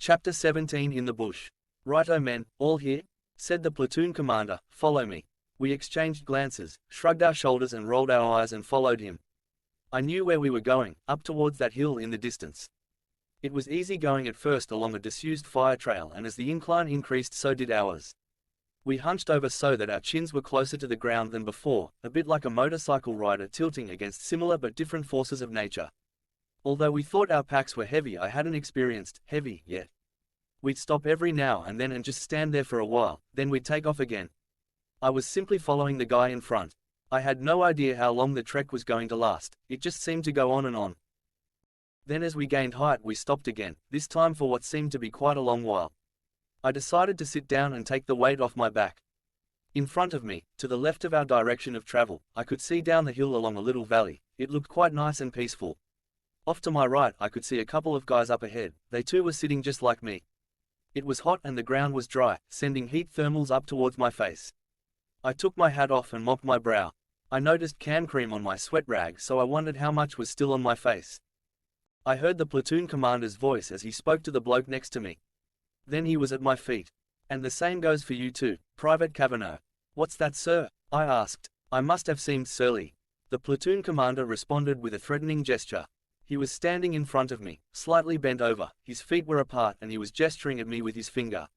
Chapter 17 In the Bush. "Righto men, all here?" said the platoon commander. "Follow me." We exchanged glances, shrugged our shoulders and rolled our eyes and followed him. I knew where we were going, up towards that hill in the distance. It was easy going at first along a disused fire trail, and as the incline increased so did ours. We hunched over so that our chins were closer to the ground than before, a bit like a motorcycle rider tilting against similar but different forces of nature. Although we thought our packs were heavy, I hadn't experienced heavy yet. We'd stop every now and then and just stand there for a while, then we'd take off again. I was simply following the guy in front. I had no idea how long the trek was going to last, it just seemed to go on and on. Then as we gained height we stopped again, this time for what seemed to be quite a long while. I decided to sit down and take the weight off my back. In front of me, to the left of our direction of travel, I could see down the hill along a little valley. It looked quite nice and peaceful. Off to my right I could see a couple of guys up ahead, they too were sitting just like me. It was hot and the ground was dry, sending heat thermals up towards my face. I took my hat off and mopped my brow. I noticed can cream on my sweat rag, so I wondered how much was still on my face. I heard the platoon commander's voice as he spoke to the bloke next to me. Then he was at my feet. "And the same goes for you too, Private Kavanagh." "What's that, sir?" I asked. I must have seemed surly. The platoon commander responded with a threatening gesture. He was standing in front of me, slightly bent over, his feet were apart and he was gesturing at me with his finger.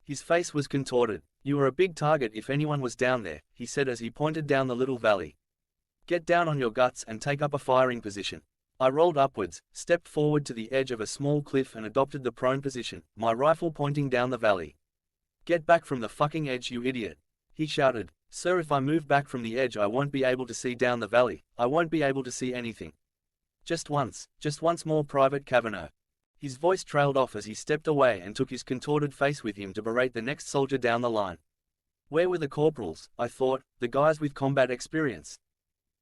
His face was contorted. "You are a big target if anyone was down there," he said as he pointed down the little valley. "Get down on your guts and take up a firing position." I rolled upwards, stepped forward to the edge of a small cliff and adopted the prone position, my rifle pointing down the valley. "Get back from the fucking edge, you idiot," he shouted. "Sir, if I move back from the edge I won't be able to see down the valley, I won't be able to see anything. Just once more, Private Kavanagh." His voice trailed off as he stepped away and took his contorted face with him to berate the next soldier down the line. Where were the corporals, I thought, the guys with combat experience?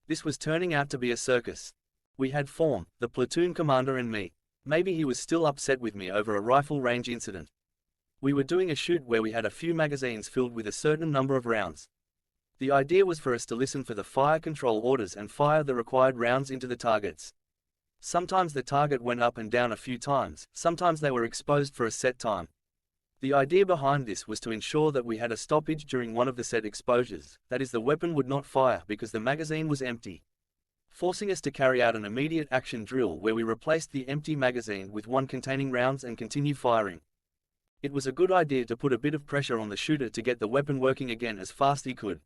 This was turning out to be a circus. We had form, the platoon commander and me. Maybe he was still upset with me over a rifle range incident. We were doing a shoot where we had a few magazines filled with a certain number of rounds. The idea was for us to listen for the fire control orders and fire the required rounds into the targets. Sometimes the target went up and down a few times, sometimes they were exposed for a set time. The idea behind this was to ensure that we had a stoppage during one of the set exposures, that is, the weapon would not fire because the magazine was empty, forcing us to carry out an immediate action drill where we replaced the empty magazine with one containing rounds and continue firing. It was a good idea to put a bit of pressure on the shooter to get the weapon working again as fast as he could.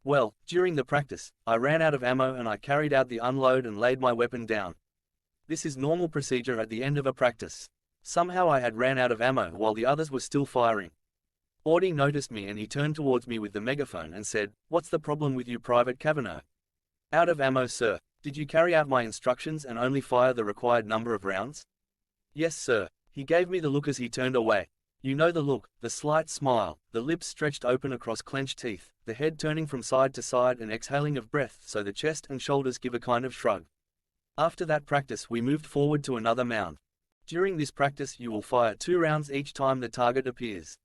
Well, during the practice, I ran out of ammo and I carried out the unload and laid my weapon down. This is normal procedure at the end of a practice. Somehow I had ran out of ammo while the others were still firing. Audie noticed me and he turned towards me with the megaphone and said, "What's the problem with you, Private Kavanagh?" "Out of ammo, sir." "Did you carry out my instructions and only fire the required number of rounds?" "Yes, sir." He gave me the look as he turned away. You know the look, the slight smile, the lips stretched open across clenched teeth, the head turning from side to side and exhaling of breath so the chest and shoulders give a kind of shrug. After that practice we moved forward to another mound. "During this practice you will fire 2 rounds each time the target appears."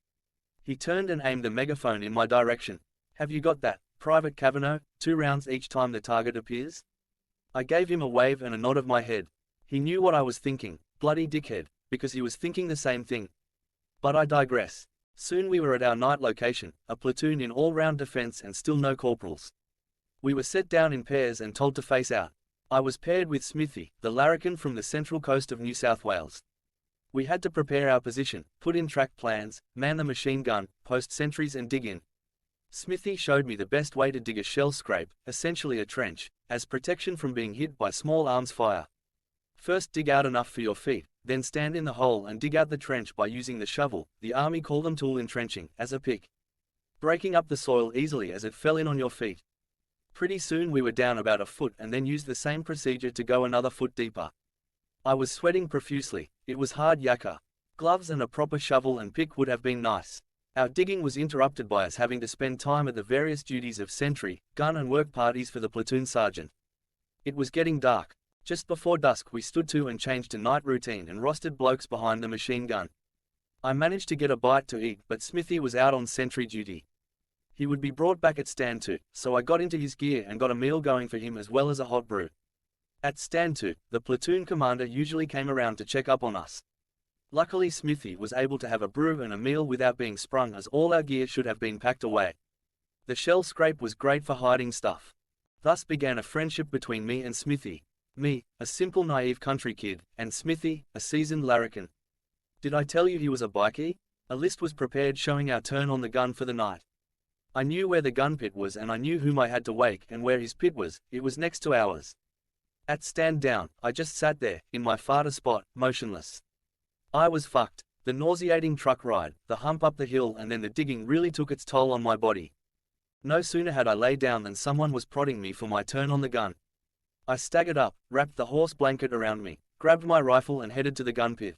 He turned and aimed the megaphone in my direction. "Have you got that, Private Kavanagh? 2 rounds each time the target appears?" I gave him a wave and a nod of my head. He knew what I was thinking, bloody dickhead, because he was thinking the same thing. But I digress. Soon we were at our night location, a platoon in all-round defense and still no corporals. We were set down in pairs and told to face out. I was paired with Smithy, the larrikin from the central coast of New South Wales. We had to prepare our position, put in track plans, man the machine gun, post sentries and dig in. Smithy showed me the best way to dig a shell scrape, essentially a trench, as protection from being hit by small arms fire. First dig out enough for your feet, then stand in the hole and dig out the trench by using the shovel, the army call them tool entrenching, as a pick, breaking up the soil easily as it fell in on your feet. Pretty soon we were down about a foot and then used the same procedure to go another foot deeper. I was sweating profusely, it was hard yakka. Gloves and a proper shovel and pick would have been nice. Our digging was interrupted by us having to spend time at the various duties of sentry, gun and work parties for the platoon sergeant. It was getting dark. Just before dusk we stood to and changed to night routine and rostered blokes behind the machine gun. I managed to get a bite to eat but Smithy was out on sentry duty. He would be brought back at stand 2, so I got into his gear and got a meal going for him as well as a hot brew. At stand 2, the platoon commander usually came around to check up on us. Luckily Smithy was able to have a brew and a meal without being sprung, as all our gear should have been packed away. The shell scrape was great for hiding stuff. Thus began a friendship between me and Smithy. Me, a simple naive country kid, and Smithy, a seasoned larrikin. Did I tell you he was a bikie? A list was prepared showing our turn on the gun for the night. I knew where the gun pit was and I knew whom I had to wake and where his pit was. It was next to ours. At stand down, I just sat there, in my farther spot, motionless. I was fucked. The nauseating truck ride, the hump up the hill and then the digging really took its toll on my body. No sooner had I laid down than someone was prodding me for my turn on the gun. I staggered up, wrapped the horse blanket around me, grabbed my rifle and headed to the gun pit.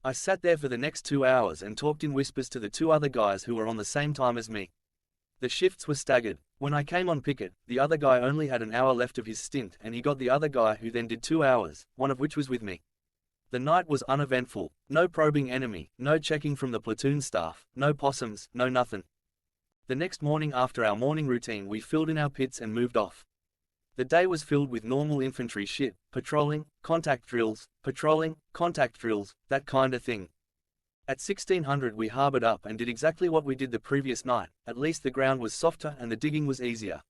I sat there for the next 2 hours and talked in whispers to the 2 other guys who were on the same time as me. The shifts were staggered. When I came on picket, the other guy only had an hour left of his stint and he got the other guy who then did 2 hours, one of which was with me. The night was uneventful, no probing enemy, no checking from the platoon staff, no possums, no nothing. The next morning after our morning routine we filled in our pits and moved off. The day was filled with normal infantry shit, patrolling, contact drills, that kind of thing. At 1600 we harbored up and did exactly what we did the previous night, at least the ground was softer and the digging was easier.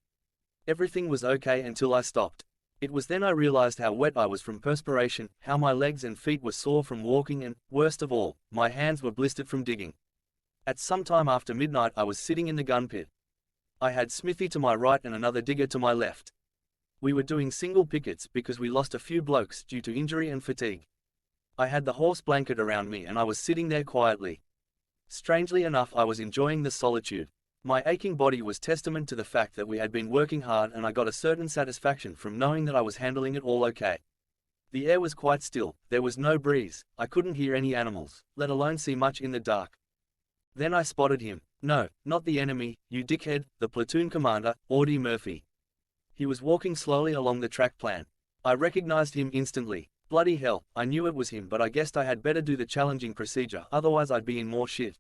Everything was okay until I stopped. It was then I realized how wet I was from perspiration, how my legs and feet were sore from walking and, worst of all, my hands were blistered from digging. At some time after midnight I was sitting in the gun pit. I had Smithy to my right and another digger to my left. We were doing single pickets because we lost a few blokes due to injury and fatigue. I had the horse blanket around me and I was sitting there quietly. Strangely enough I was enjoying the solitude. My aching body was testament to the fact that we had been working hard and I got a certain satisfaction from knowing that I was handling it all okay. The air was quite still, there was no breeze, I couldn't hear any animals, let alone see much in the dark. Then I spotted him. No, not the enemy, you dickhead, the platoon commander, Audie Murphy. He was walking slowly along the track plan. I recognized him instantly. Bloody hell, I knew it was him but I guessed I had better do the challenging procedure, otherwise I'd be in more shit.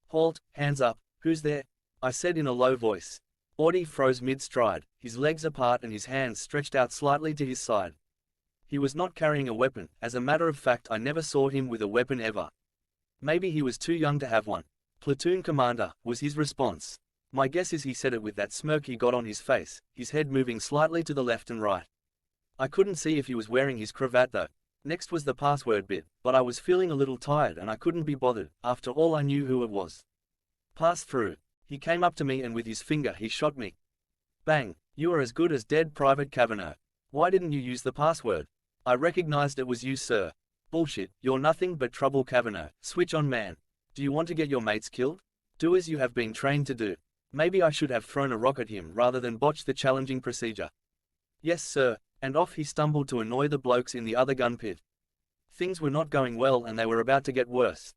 Halt, hands up, who's there? I said in a low voice. Audie froze mid-stride, his legs apart and his hands stretched out slightly to his side. He was not carrying a weapon, as a matter of fact I never saw him with a weapon ever. Maybe he was too young to have one. Platoon commander, was his response. My guess is he said it with that smirk he got on his face, his head moving slightly to the left and right. I couldn't see if he was wearing his cravat though. Next was the password bit, but I was feeling a little tired and I couldn't be bothered, after all I knew who it was. Pass through. He came up to me and with his finger he shot me. Bang, you are as good as dead, Private Kavanagh. Why didn't you use the password? I recognized it was you, sir. Bullshit, you're nothing but trouble, Kavanagh. Switch on, man. Do you want to get your mates killed? Do as you have been trained to do. Maybe I should have thrown a rock at him rather than botch the challenging procedure. Yes, sir. And off he stumbled to annoy the blokes in the other gun pit. Things were not going well and they were about to get worse.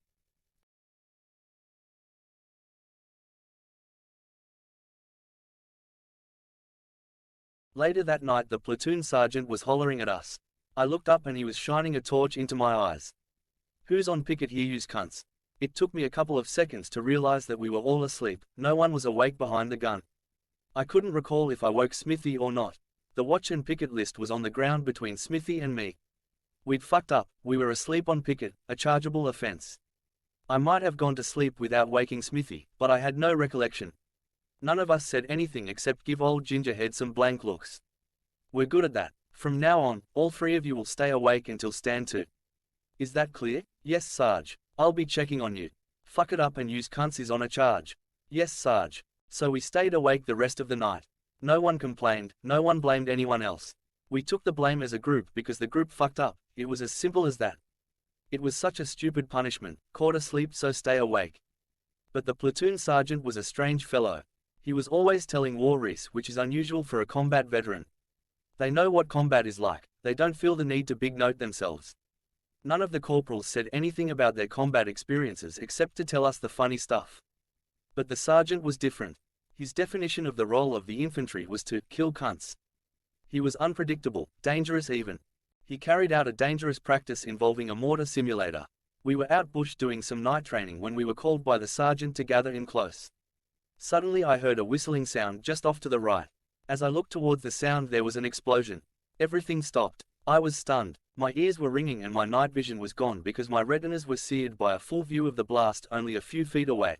Later that night the platoon sergeant was hollering at us. I looked up and he was shining a torch into my eyes. Who's on picket here, yous cunts? It took me a couple of seconds to realize that we were all asleep, no one was awake behind the gun. I couldn't recall if I woke Smithy or not. The watch and picket list was on the ground between Smithy and me. We'd fucked up, we were asleep on picket, a chargeable offense. I might have gone to sleep without waking Smithy, but I had no recollection. None of us said anything except give old Gingerhead some blank looks. We're good at that. From now on, all 3 of you will stay awake until stand to. Is that clear? Yes, Sarge. I'll be checking on you. Fuck it up and use cunts is on a charge. Yes, Sarge. So we stayed awake the rest of the night. No one complained, no one blamed anyone else. We took the blame as a group because the group fucked up, it was as simple as that. It was such a stupid punishment, caught asleep so stay awake. But the platoon sergeant was a strange fellow. He was always telling war reese, which is unusual for a combat veteran. They know what combat is like, they don't feel the need to big note themselves. None of the corporals said anything about their combat experiences except to tell us the funny stuff. But the sergeant was different. His definition of the role of the infantry was to kill cunts. He was unpredictable, dangerous even. He carried out a dangerous practice involving a mortar simulator. We were out bush doing some night training when we were called by the sergeant to gather in close. Suddenly I heard a whistling sound just off to the right. As I looked towards the sound there was an explosion. Everything stopped. I was stunned. My ears were ringing and my night vision was gone because my retinas were seared by a full view of the blast only a few feet away.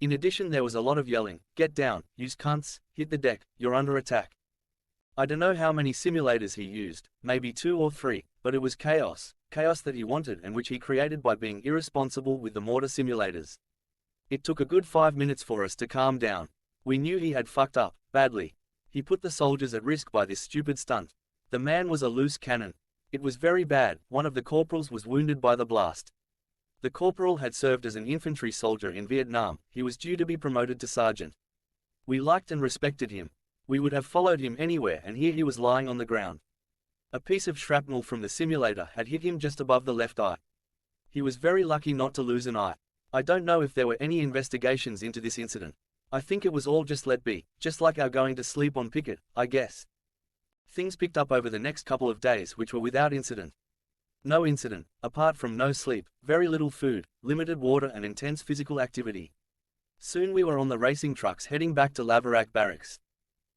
In addition, there was a lot of yelling, "Get down, use cunts, hit the deck, you're under attack." I don't know how many simulators he used, maybe 2 or 3, but it was chaos, chaos that he wanted and which he created by being irresponsible with the mortar simulators. It took a good 5 minutes for us to calm down. We knew he had fucked up, badly. He put the soldiers at risk by this stupid stunt. The man was a loose cannon. It was very bad. One of the corporals was wounded by the blast. The corporal had served as an infantry soldier in Vietnam. He was due to be promoted to sergeant. We liked and respected him. We would have followed him anywhere, and here he was lying on the ground. A piece of shrapnel from the simulator had hit him just above the left eye. He was very lucky not to lose an eye. I don't know if there were any investigations into this incident. I think it was all just let be, just like our going to sleep on picket, I guess. Things picked up over the next couple of days which were without incident. No incident, apart from no sleep, very little food, limited water and intense physical activity. Soon we were on the racing trucks heading back to Laverack Barracks.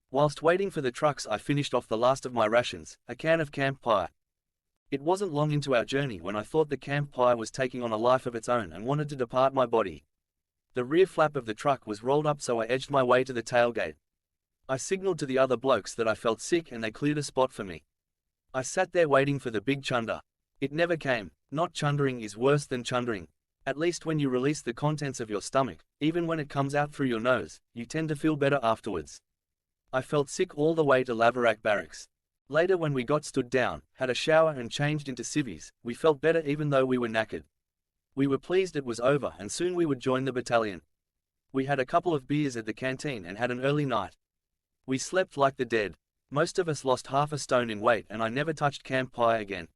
Whilst waiting for the trucks, I finished off the last of my rations, a can of camp pie. It wasn't long into our journey when I thought the camp pie was taking on a life of its own and wanted to depart my body. The rear flap of the truck was rolled up, so I edged my way to the tailgate. I signaled to the other blokes that I felt sick and they cleared a spot for me. I sat there waiting for the big chunder. It never came. Not chundering is worse than chundering. At least when you release the contents of your stomach, even when it comes out through your nose, you tend to feel better afterwards. I felt sick all the way to Laverack Barracks. Later, when we got stood down, had a shower and changed into civvies, we felt better even though we were knackered. We were pleased it was over and soon we would join the battalion. We had a couple of beers at the canteen and had an early night. We slept like the dead. Most of us lost half a stone in weight and I never touched camp pie again.